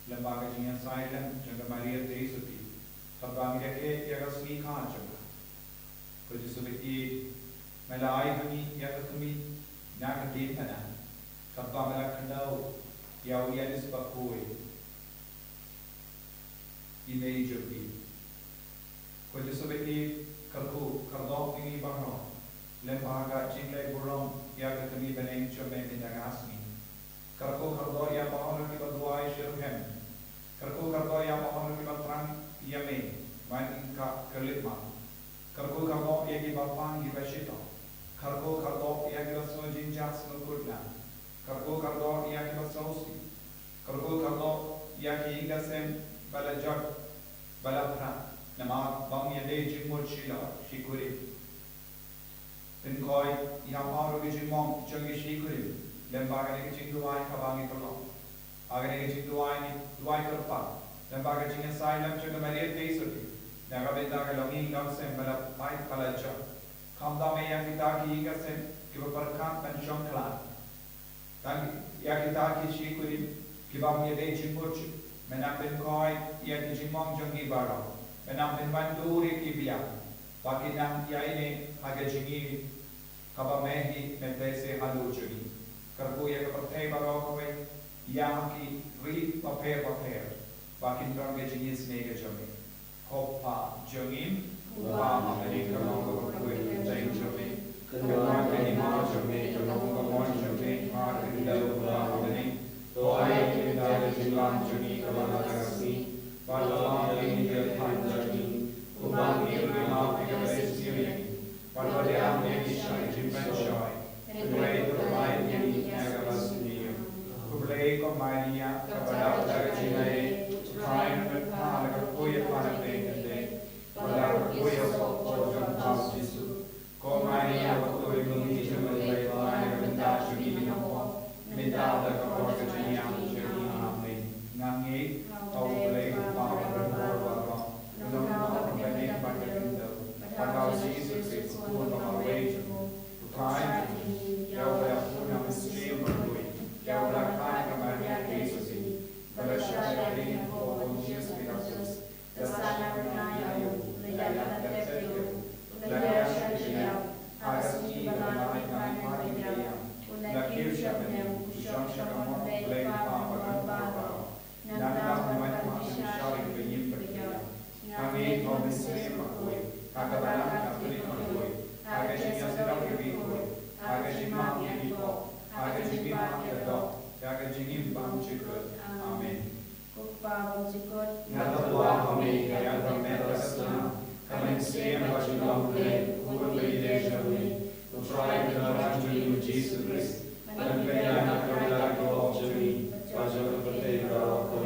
Lembaga Jingisynei-blei, Maria Teisuti, Kabangir ke yagasni khanchama. Kuji subiti melai kami yakumi nakati kana. Kabangla kandau yawianis bakoi. Image of it. Kuji subiti karku kardok ini bangno. Lembaga Jingisynei-blei yagatami beneng chome minagasni. Karku kardok ya bahon ki baduai shirhem. Karku kardo yang mohon kita terang yame, main ka kelima. Karku kardo yang kita pang kita shito. Karku kardo yang kita sojin jas nukurna. Karku kardo yang kita sausi. Karku kardo yang kita sem balajak balapra. Nama bang yade jimur shila shikuri. Pinkoi yang mahu jimong jangi shikuri. Lembaga ni kecingduai kabangi tolong. Agar ini duai ni duai kerpa, lembaga Jingisynei-blei juga Maria Teisuti, naga benda kalau ini kau sem balap baik pelajar, kamda me yang kita ki sem kita berkat pensiun kelar, dan yang kita ki shikuri kita menjadi jimurci, menampin koi yang dijimong jangi barang, menampin banduri ki biar, bagi nang ya ini agak jingi, kaba mehi mentese halu jangi, kerbu yang kepercayaan barang koi. Yang ki ri paper bakin terang Jingisynei-blei Hopa jongim upa Amerika nonggo kuih jeng jome kedua kini mau jome nonggo mau jome har indau upa Amerika doai kita jilang jongi kabala kasih pada ini kerpan jongi ubang ini mau ekspedisi pada dia mengisah jimpen shoy kedua itu lain yang agak Kublai ko Maria kepada Jingisynei trying to find a kuya para pekende pada kuya ko pas Yesus ko Maria ko ibungi Jingisynei lai benda jugi binapo minta da ko ko jinya jugi amen ngangi au kublai ko pa berborwa no pene pakendo pada Yesus Kristus ko no way to time ya ya puna stream yang belakang kemudian Yesus ini bersyukur dengan Tuhan Yesus kesana bernayu ledakan terpedu ledakan syariat harus dibalai kami yang undang syariat usyam syariat baik apa baru nanti mereka syariat benyim berjaya kami komisi makui agak banyak katolik makui agak jika sedang berikut agak jima berikut agak jima kedok agak jingim bang cikut amin kupa bang cikut ngata doa kami yang bermetasna kami siang baju lampe kudu beri jami utrai dengan juli Yesus Kristus dan berikan kepada kau jami baju seperti kau kau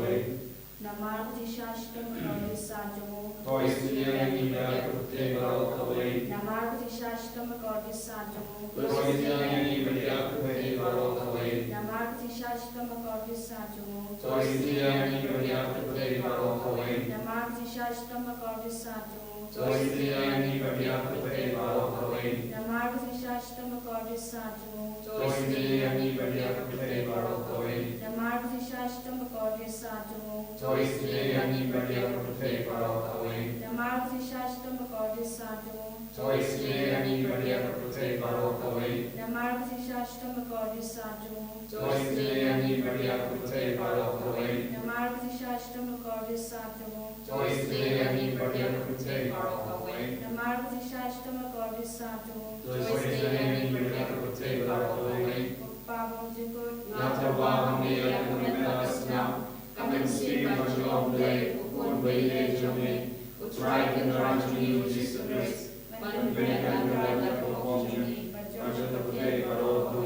nama Yesus kami sajamu kau istilah kita seperti kau kau nama Yesus kami sajamu kau istilah kita seperti kau kau nama Yesus kami sajamu kau istilah kita seperti kau kau nama Yesus kami sajamu kau istilah kita seperti kau kau nama Yesus kami sajamu kau istilah kita seperti kau kau nama Yesus kami sajamu kau istilah kita seperti kau kau nama Yesus kami sajamu kau istilah kita seperti kau kau nama Yesus kami sajamu kau istilah kita seperti kau kau nama Yesus kami sajamu kau istilah kita seperti kau kau nama Yesus kami sajamu kau istilah kita seperti kau kau Pablo jikut ngata kami yang bermetasna kami si baju blai ukun blai jome utrai kendaraan juni Yesus Kristus menberikan kepada kau juni baju blai kau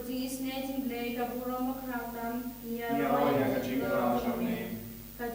Jingisynei-blei ka burong makrautam,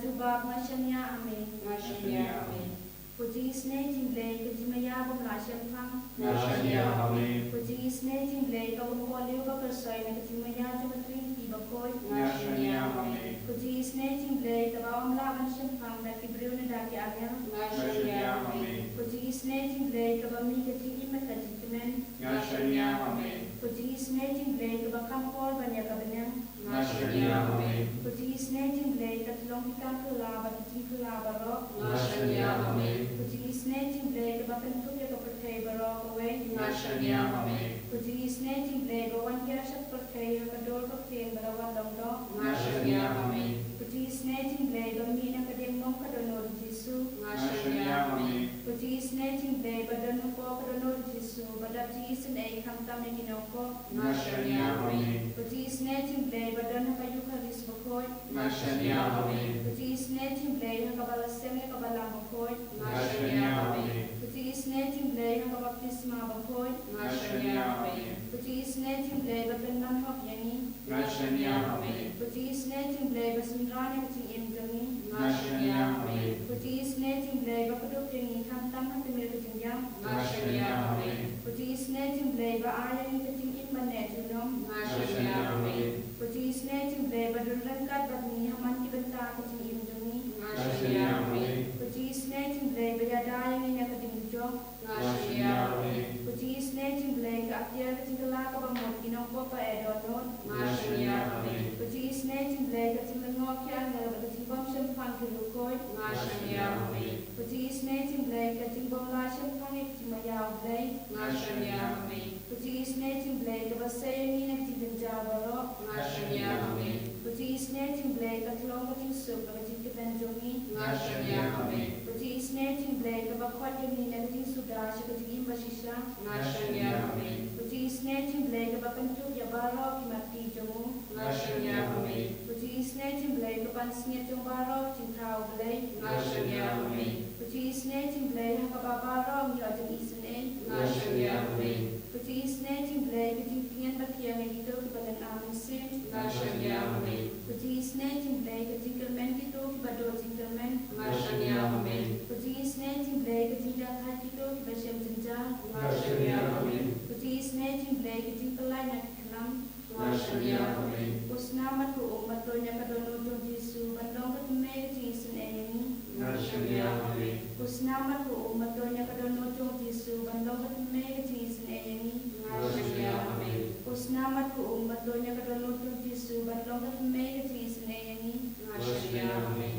jubab ngashania amen. Ngashania amen. Puji isne jinglei ke jimaya bom lashem phang. Ngashania amen. Puji isne jinglei ka bom koleu ba kersoi na ke jimaya jumatrin ti bakoi. Ngashania amen. Puji isne jinglei ka bawam la ban shem phang da ki breu na da ki agya. Ngashania amen. Puji isne jinglei ka bami ke ji imet ka jitmen. Ngashania amen. Puji isne jinglei ka bakam kol banya ka banyang. Ngashania amen. Puji isne jinglei ka tlong kita kula ba ki kula ba ro. Ngashania amen. Puji isne jinglei ka bakan tu ya ka perthai ba ro ka we. Ngashania amen. Puji isne jinglei ka wan ya shat perthai ka dor ka teng ba wan dong do. Ngashania amen. Puji isne jinglei ba mi na ka deng mong ka donor Jesu. Ngashania amen. Puji isne jinglei ba dan ko ka donor Jesu ba da ji isne ai kam tam ne kinoko. Ngashania amen. Puji isne jinglei ba dan ka yu ka ris ba khoi. Ngashania amen. Puji isne jinglei ka ba lasem ka ba lam ba khoi. Ngashania amen. Puji isne jinglei ka baptisma ba khoi. Ngashania amen. Puji isne jinglei ba ben man hok yani. Ngashania amen. Puji isne jinglei ba sinrane ka ching im jangi. Ngashania amen. Puji isne jinglei ba kadok yani kam tam ha temir ka ching yang. Ngashania amen. Puji isne jinglei ba ayani ka ching im ban ne junom. Ngashania amen. Puji isne jinglei ba durran kat ba ni haman ki benta ka ching im jangi. Ngashania amen. Puji isne jinglei ba yadai ni na ka ding jong. Ngashania amen. Puji isne jinglei ka akyar ka chingla ka ba mot kinong ko pa edonot. Ngashania amen. Puji isne jinglei ka chinglango kya na ba ka jingbom shem phang ki lukoi. Ngashania amen. Puji isne jinglei ka jingbom la shem phang ki jimayaw blei. Ngashania amen. Puji isne jinglei ka ba sayani na jingjang baro. Ngashania amen. Puji isne jinglei ka tlong ka jingsuk ka jingkitan jongi. Ngashania amen. Puji isne jinglei ka ba khwat yani na jingsuda sha ka jingim ba shisha. Ngashania amen. Puji isne jinglei ka ba kantuk ya baro ki mati jongu. Ngashania amen. Puji isne jinglei ka ban snya jong baro jingthau blei. Ngashania amen. Puji isne jinglei ha ka ba baro ni ajeng isne. Ngashania amen. Puji isne jinglei ka jingtian ba thiang ni to ki balan amin sim. Ngashania amen. Puji isne jinglei ka jingkelmen ki to ki bado jingkelmen. Ngashania amen. Puji isne jinglei ka jingda khat ki to ki bashem jinja. Ngashania amen. Puji isne jinglei ka jingkelai na klam. Ngashania amen. Usnamat ko umat to nya ka dono to Jesu bandong ka tume ka jinsin ayani. Ngashania amen. Usnamat ko umat to nya ka dono to Jesu bandong ka tume ka jinsin ayani. Ngashania amen. Usnamat ko umat to nya ka dono to Jesu bandong ka tume ka jinsin ayani. Ngashania amen.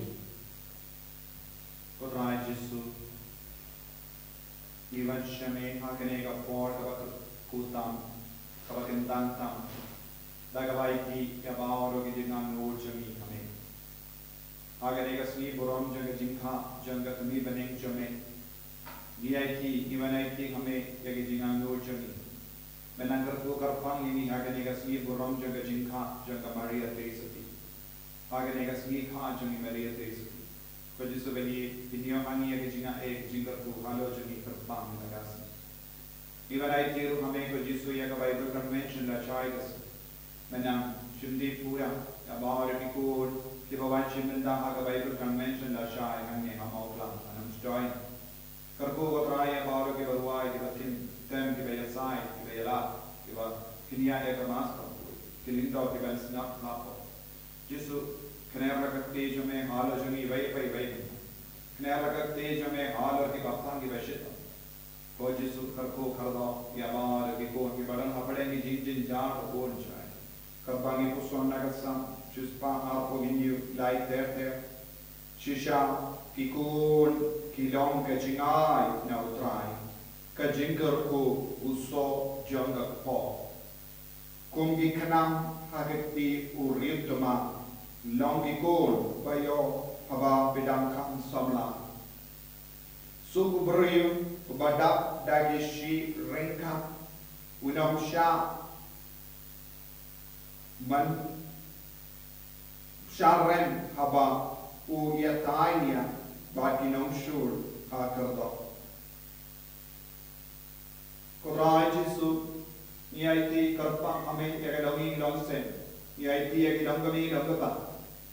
Kodrai Jesu. Iwan shame hakene ka por ka kutam ka kentang tam. Dagawai ki ya baoro ki jingang lord jami hame. Agane ka sni borom jang jingkha jang ka tumi baneng jame. Diai ki hame ya ki jingang lord jami. Menanggar tu karpang ini agane ka sni borom jang jingkha jang ka Maria Teresati. Agane ka sni kha jang Maria Teresati. Ko jisu bani dinyo ani ya ki jinga jingar tu halo jami karpang nagas. Iwanai ki ru hame ko jisu ya ka Bible convention la chaigas. Menang shimdi pura ya bahar ki kur ki bawan shimda ha ka Bible convention la shai hanne ham outla anam join karko ko try ya bahar ki barwai ki batin tem ki bayasai ki bayala ki ba kinia e ka mas ka ki linda ki ban snap ha ko jisu khnera ka tej me halo juni vai khnera ka tej me halo ki bapang ki bashit ko jisu karko kharda ya bahar ki ko ki badan ha padengi jin jar ko chai Kapangi puson nagasam, chispa apo ginyu lai ter, chisha kikun kilong ka jingai na utrai, ka jingar ko uso jangak po. Kung ikanam hagati urituma, long ikon bayo haba bidangkan samla. Sukubriyum badap dagishi ringka, unam sha man sharren haba u yatainia baki nom shur akardo kodrai Jesu niaiti karpa ame yagadami longsen niaiti yagidamgami longapa